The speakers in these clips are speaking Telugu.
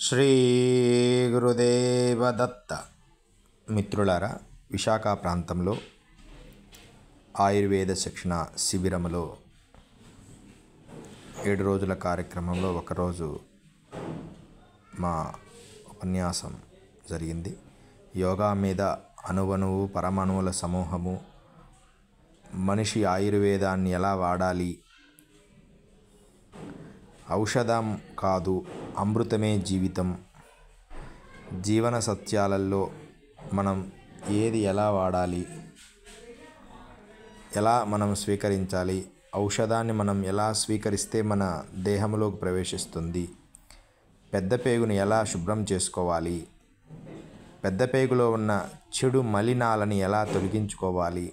శ్రీ గురుదేవదత్త. మిత్రులారా, విశాఖ ప్రాంతంలో ఆయుర్వేద శిక్షణ శిబిరంలో 7 రోజుల కార్యక్రమంలో ఒకరోజు మా ఉపన్యాసం జరిగింది. యోగా మీద అణువణువు పరమాణువుల సమూహము, మనిషి ఆయుర్వేదాన్ని ఎలా వాడాలి, ఔషధం కాదు అమృతమే జీవితం, జీవన సత్యాలలో మనం ఏది ఎలా వాడాలి, ఎలా మనం స్వీకరించాలి, ఔషధాన్ని మనం ఎలా స్వీకరిస్తే మన దేహంలోకి ప్రవేశిస్తుంది, పెద్ద పేగుని ఎలా శుభ్రం చేసుకోవాలి, పెద్ద పేగులో ఉన్న చెడు మలినాలని ఎలా తొలగించుకోవాలి,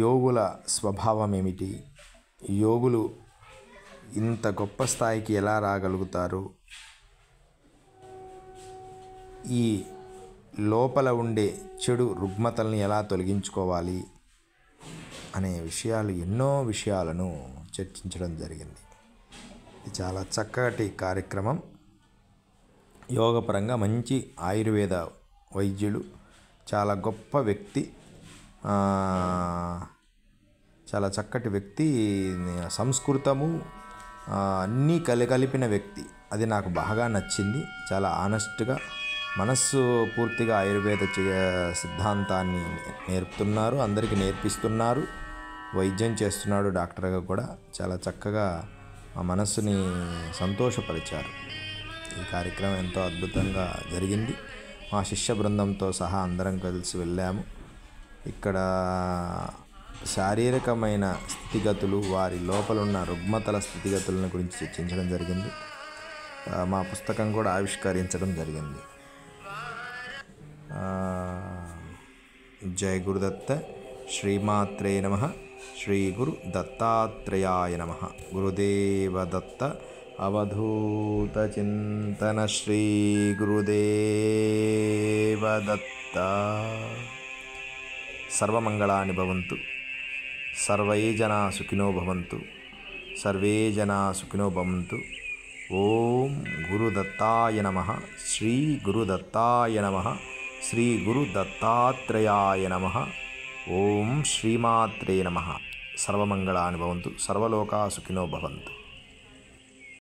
యోగుల స్వభావం ఏమిటి, యోగులు ఇంత గొప్ప స్థాయికి ఎలా రాగలుగుతారు, ఈ లోపల ఉండే చెడు రుగ్మతల్ని ఎలా తొలగించుకోవాలి అనే విషయాలు, ఎన్నో విషయాలను చర్చించడం జరిగింది. ఇది చాలా చక్కటి కార్యక్రమం. యోగపరంగా మంచి ఆయుర్వేద వైద్యులు, చాలా గొప్ప వ్యక్తి, చాలా చక్కటి వ్యక్తి, సంస్కృతము అన్నీ కలిపిన వ్యక్తి. అది నాకు బాగా నచ్చింది. చాలా ఆనెస్ట్గా, మనస్సు పూర్తిగా ఆయుర్వేద సిద్ధాంతాన్ని నేర్పుతున్నారు, అందరికీ నేర్పిస్తున్నారు, వైద్యం చేస్తున్నాడు డాక్టర్గా కూడా. చాలా చక్కగా మా మనస్సుని సంతోషపరిచారు. ఈ కార్యక్రమం ఎంతో అద్భుతంగా జరిగింది. మా శిష్య బృందంతో సహా అందరం కలిసి వెళ్ళాము. ఇక్కడ శారీరకమైన స్థితిగతులు, వారి లోపల ఉన్న రుగ్మతల స్థితిగతులను గురించి చర్చించడం జరిగింది. మా పుస్తకం కూడా ఆవిష్కరించడం జరిగింది. జై గురుదత్త. శ్రీమాత్రే నమః. శ్రీ గురు దత్తాత్రేయాయ నమః. గురుదేవదత్త అవధూత చింతన. శ్రీ గురుదేవదత్త. సర్వమంగళాని భవంతు. సర్వే జనా సుఖినో భవంతు. సర్వే జనా సుఖినో భవంతు. ఓం గురుదత్తాయ నమః. శ్రీ గురుదత్తాయ నమః. శ్రీ గురు దత్తాత్రేయాయ నమః. ఓం శ్రీమాత్రే నమః. సర్వమంగళాని భవంతు. సర్వలోకా సుఖినో భవంతు.